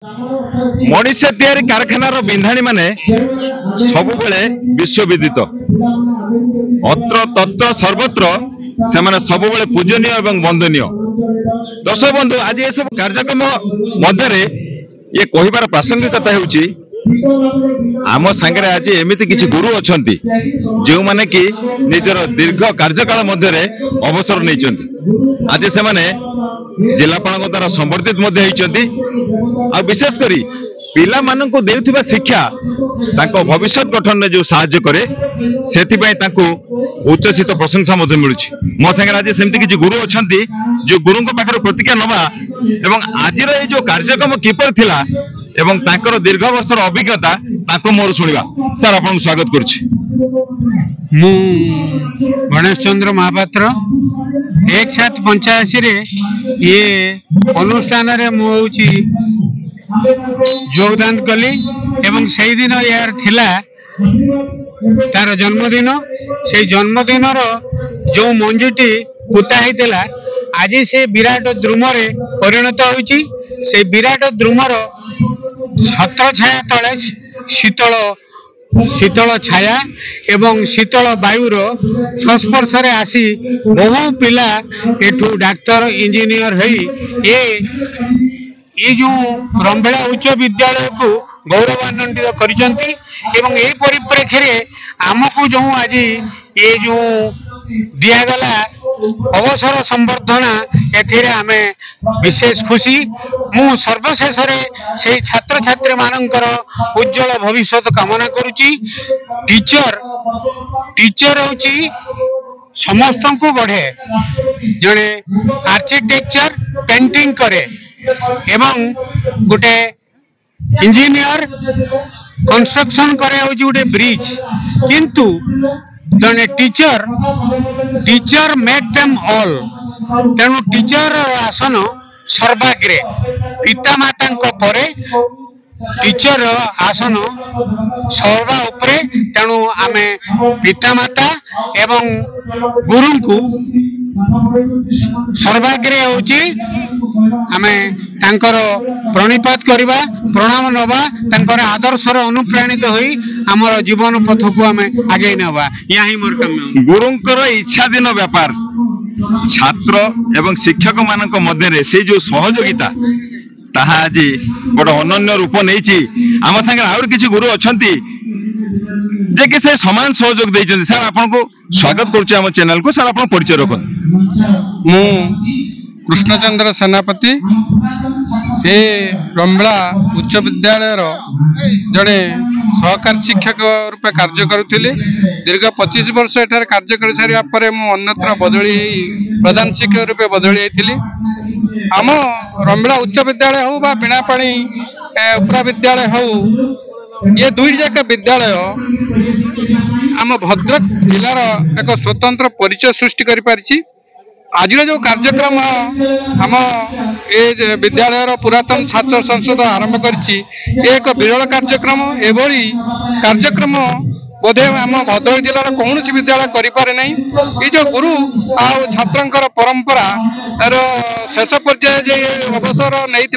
मनीष तैयारी कारखानार बिंधाणी माने सबुबले विश्वविदित अत्र तत्र सर्वत्र से माने सबुबले पूजनीय एवं वंदनीय। दर्शक बंधु आज ये सब कार्यक्रम मध्य ये कहिबार प्रासंगिकता होउची आम सांगे आज एमती किसी गुरु अच्छा जो माने कि निजर दीर्घ कार्यकाल मध्य अवसर नहीं आज से माने जिलापाल द्वारा संबर्धित आ विशेषकर पिला माननको देउथिबा शिक्षा तांको भविष्य गठन में जो साहाय्य करे सेथिबाई तांको उच्चसित प्रशंसा मध्य मिलुछि। मो संगे आज सेमती किछि गुरु अछंती जो गुरुଙ୍କ पाखर प्रतिज्ञा नबा एवं आजिर ए जो कार्यक्रम किपर थिला एवं तांकर दीर्घ वर्षर अभिज्ञता तांको मोर सुनिबा। सर आपन स्वागत करछि। मु गणेश चंद्र महापात्र 1785 रे ये अनुष्ठान रे मु होउछि योगदान कली एवं से दिन यार थिला तार जन्मदिन से जन्मदिन जो मंजूटी पुता होता आज से विराट द्रुम परिणत होती से विराट द्रुमर छत्र छाया तले शीतल शीतल छाया एवं शीतल वायुर संस्पर्श रे आसी बहु पिला एठू डाक्तर इंजीनियर होई ये जो रंबेला उच्च विद्यालय को गौरवान्वित करिसंती एवं ए परिप्रेक्षी रे आमको जो आज ये जो दियागला अवसर संवर्धना एथिरे आमे विशेष खुशी। मु सर्वशेष रे से छात्र छात्री मानकर उज्जवल भविष्य कामना करुची। टीचर होची समस्त को गढ़े जड़े आर्किटेक्चर पेंटिंग करे एवं गोटे इंजीनियर कंस्ट्रक्शन करे होची गोटे ब्रिज किंतु जने टीचर मेक देम ऑल तेणु टीचर आसन सर्वाग्रे पिता माता परे टीचर आसन सर्वा उपरे तेणु आमे पिता माता एवं गुरु को सर्वाग्रे होची आमे तांकर प्रणिपात करवा प्रणाम नवा तांकर आदर्शर अनुप्राणित होई हमर जीवन पथ को आमे आगे नवा यही मोर काम। गुरुंकर इच्छा दिन व्यापार छात्र एवं शिक्षक मानक मध्य से जो सहयोगिता ताहा आज बड़ अनन्य रूप नहीं आम संगे आउर किछि गुरु अछंती जे कि से समान सहयोग देइछन। सर आपन को स्वागत करछि हम चैनल को। सर आपन परिचय रखन। मु कृष्णचंद्र सेनापति ए रंबेला उच्च विद्यालय जड़े सहकारी शिक्षक रूपे कार्य करुथिले। दीर्घ 25 वर्ष एठार कार्य कर सारिया परे मु अन्यत्र बदली प्रधान शिक्षक रूपे बदली आइथिली। आम रंबेला उच्च विद्यालय हो बा बिनापाणी उपरा विद्यालय हो ये दुई जाक विद्यालय आम भद्रक जिलार एक स्वतंत्र परिचय सृष्टि करि पारिछि। आज जो कार्यक्रम आम ए विद्यालय पुरातन छात्र संसद आरंभ करिछि एक विरल कार्यक्रम एभली कार्यक्रम बोधे आम भद्रक जिलार कौन विद्यालय करें नहीं। ये जो गुरु आ छात्रंकर परंपरा शेष पर्याय जे अवसर नहीं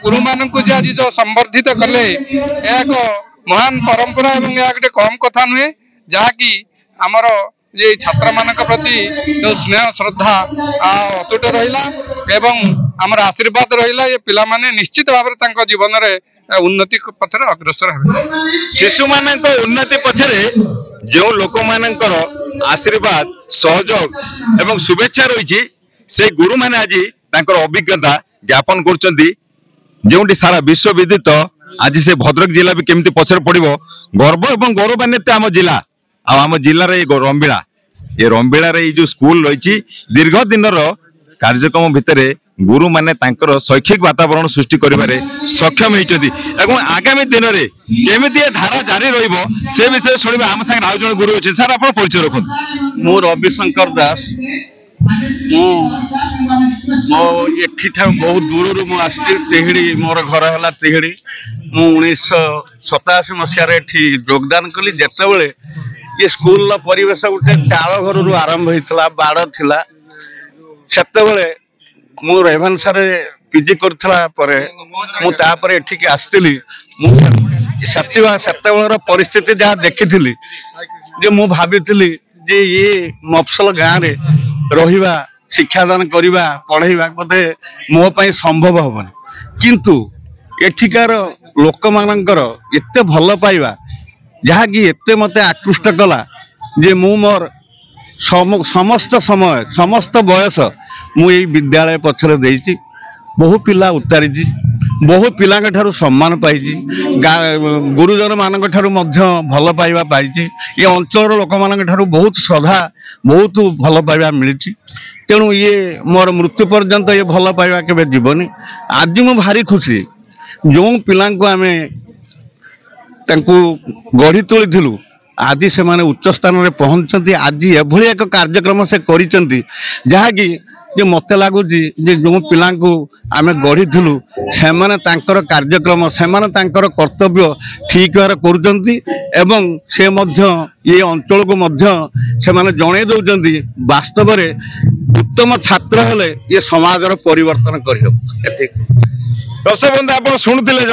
गुरु मान आज जो संवर्धित कले एक महान परंपरा एवं गोटे कम कथा नुहे जहाँकि आमर ये छात्र मानक प्रति जो स्नेह श्रद्धा अतुट रहिला एवं आमर आशीर्वाद रहिला ये पिला माने निश्चित भाव में जीवन रे उन्नति पथरे अग्रसर हेबे। शिशु मानक उन्नति पछरे जो लोक मानकर आशीर्वाद सहयोग एवं शुभेच्छा रही से गुरु माने आज तांकर अभिज्ञता ज्ञापन करचंती जोंटी सारा विश्व विदित आज से भद्रक जिला भी केमती पछरे पड़िबो गर्व एवं गौरवान्वित आम जिला आम जिलार रंबेला ये रंबेला जो स्कूल रही दीर्घ दिन कार्यक्रम भितर गुरु माने तांकर शैक्षिक वातावरण सृष्टि करिबारे सक्षम होइछथि एवं आगामी दिन में केमिति धारा जारी रहिबो से विषय सुनिबा आम संगे आउ जण गुरु अछि। सर आपण परिचय रखन। मु रविशंकर दास मो एठी ठा बहुत दूर मु आसी तेहिड़ी मोर घर हला तेहिड़ी मु 1987 मसिया रे एठी योगदान कली जेतेबेले ये स्कूल परिवेश गोटे चाल घर आरंभ होता बाड़ थिला सेतेबेले ମୁଁ ରେଭେନ୍ସାରେ ପିଜି କରିଥିଲା ପରେ ମୁଁ ତାପରେ ଏଠିକି ଆସିଥିଲି। ମୁଁ ସେତେବେଳର ପରିସ୍ଥିତି ଯାହା ଦେଖିଥିଲି ଯେ ମୁଁ ଭାବିଥିଲି ଯେ ଇଏ ମଫସଲ ଗାଁରେ ରହିବା, ଶିକ୍ଷାଦାନ କରିବା, ପଢ଼େଇବା ବୋଧେ ମୋ ପାଇଁ ସମ୍ଭବ ହବନି। କିନ୍ତୁ ଏଠିକାର ଲୋକମାନଙ୍କର ଏତେ ଭଲ ପାଇବା ଯାହାକି ଏତେ ମୋତେ ଆକୃଷ୍ଟ କଲା ଯେ ମୁଁ ମୋର ସମସ୍ତ ସମୟ ସମସ୍ତ ବୟସ ମୁଁ ଏଇ ବିଦ୍ୟାଳୟ ପଛରେ ଦେଇଛି। ବହୁ ପିଲା ଉତ୍ତାରିଛି, ବହୁ ପିଲାଙ୍କ ଠାରୁ ସମ୍ମାନ ପାଇଛି, ଗୁରୁଜନ ମାନଙ୍କ ଠାରୁ ମଧ୍ୟ ଭଲ ପାଇବା ପାଇଛି। ଏ ଅଞ୍ଚଳର ଲୋକମାନଙ୍କ ଠାରୁ ବହୁତ ଶ୍ରଦ୍ଧା, ବହୁତ ଭଲ ପାଇବା ମିଳିଛି। ତେଣୁ ଇଏ ମୋର ମୃତ୍ୟୁ ପର୍ଯ୍ୟନ୍ତ ଏ ଭଲ ପାଇବା କେବେ ଯିବନି। ଆଜି ମୁଁ ଭାରି ଖୁସି ଯେଉଁ ପିଲାଙ୍କୁ ଆମେ ତାଙ୍କୁ ଗଢ଼ି ତୋଳିଥିଲୁ ଆଜି ସେମାନେ ଉଚ୍ଚ ସ୍ଥାନରେ ପହଞ୍ଚିଛନ୍ତି। ଆଜି ଏଭଳି ଏକ କାର୍ଯ୍ୟକ୍ରମ ସେ କରିଛନ୍ତି ଯାହାକି ଯେ ମୋତେ ଲାଗୁଛି ଯେ ଯେଉଁ ପିଲାଙ୍କୁ ଆମେ ଗଢ଼ିଥିଲୁ ସେମାନେ ତାଙ୍କର କାର୍ଯ୍ୟକ୍ରମ, ସେମାନେ ତାଙ୍କର କର୍ତ୍ତବ୍ୟ ଠିକ୍ ଭାବରେ କରୁଛନ୍ତି ଏବଂ ସେ ମଧ୍ୟ ଏ ଅଞ୍ଚଳକୁ ମଧ୍ୟ ସେମାନେ ଜଣେଇ ଦେଉଛନ୍ତି ବାସ୍ତବରେ ଉତ୍ତମ ଛାତ୍ର ହେଲେ ଏ ସମାଜର ପରିବର୍ତ୍ତନ କରିହେବ। ଏତିକି। ଦର୍ଶକ ବନ୍ଧୁ, ଆପଣ ଶୁଣୁଥିଲେ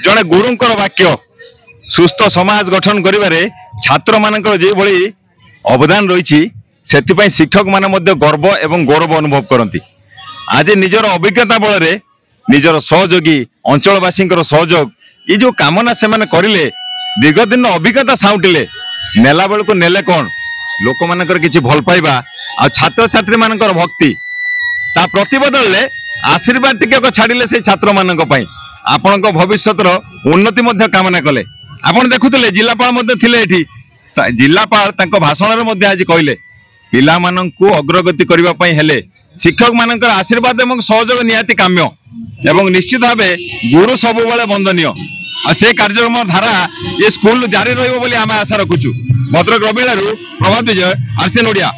ଜଣେ ଗୁରୁଙ୍କର ବାକ୍ୟ। ସୁସ୍ଥ ସମାଜ ଗଠନ କରିବାରେ ଛାତ୍ରମାନଙ୍କର ଯେଭଳି ଅବଦାନ ରହିଛି ସେଥିପାଇଁ ଶିକ୍ଷକମାନେ ମଧ୍ୟ ଗର୍ବ ଏବଂ ଗୌରବ ଅନୁଭବ କରନ୍ତି। ଆଜି ନିଜର ଅଭିଜ୍ଞତା ବଳରେ ନିଜର ସହଯୋଗୀ ଅଞ୍ଚଳବାସୀଙ୍କର ସହଯୋଗ ଏ ଯେଉଁ କାମନା ସେମାନେ କରିଲେ, ଦୀର୍ଘଦିନ ଅଭିଜ୍ଞତା ସାଉଁଟିଲେ, ନେଲା ବେଳକୁ ନେଲେ କ'ଣ ଲୋକମାନଙ୍କର କିଛି ଭଲ ପାଇବା ଆଉ ଛାତ୍ରଛାତ୍ରୀମାନଙ୍କର ଭକ୍ତି, ତା ପ୍ରତିବଦଳରେ ଆଶୀର୍ବାଦ ଟିକକ ଛାଡ଼ିଲେ ସେଇ ଛାତ୍ରମାନଙ୍କ ପାଇଁ। ଆପଣଙ୍କ ଭବିଷ୍ୟତର ଉନ୍ନତି ମଧ୍ୟ କାମନା କଲେ। ଆପଣ ଦେଖୁଥିଲେ ଜିଲ୍ଲାପାଳ ମଧ୍ୟ ଥିଲେ ଏଠି। ଜିଲ୍ଲାପାଳ ତାଙ୍କ ଭାଷଣରେ ମଧ୍ୟ ଆଜି କହିଲେ ପିଲାମାନଙ୍କୁ ଅଗ୍ରଗତି କରିବା ପାଇଁ ହେଲେ ଶିକ୍ଷକମାନଙ୍କର ଆଶୀର୍ବାଦ ଏବଂ ସହଯୋଗ ନିହାତି କାମ୍ୟ ଏବଂ ନିଶ୍ଚିତ ଭାବେ ଗୁରୁ ସବୁବେଳେ ବନ୍ଦନୀୟ। ଆଉ ସେ କାର୍ଯ୍ୟକ୍ରମ ଧାରା ଏ ସ୍କୁଲ ଜାରି ରହିବ ବୋଲି ଆମେ ଆଶା ରଖୁଛୁ। ଭଦ୍ରକ ରବିଳାରୁ ପ୍ରଭାତ ବିଜୟ, RCN ଓଡ଼ିଆ।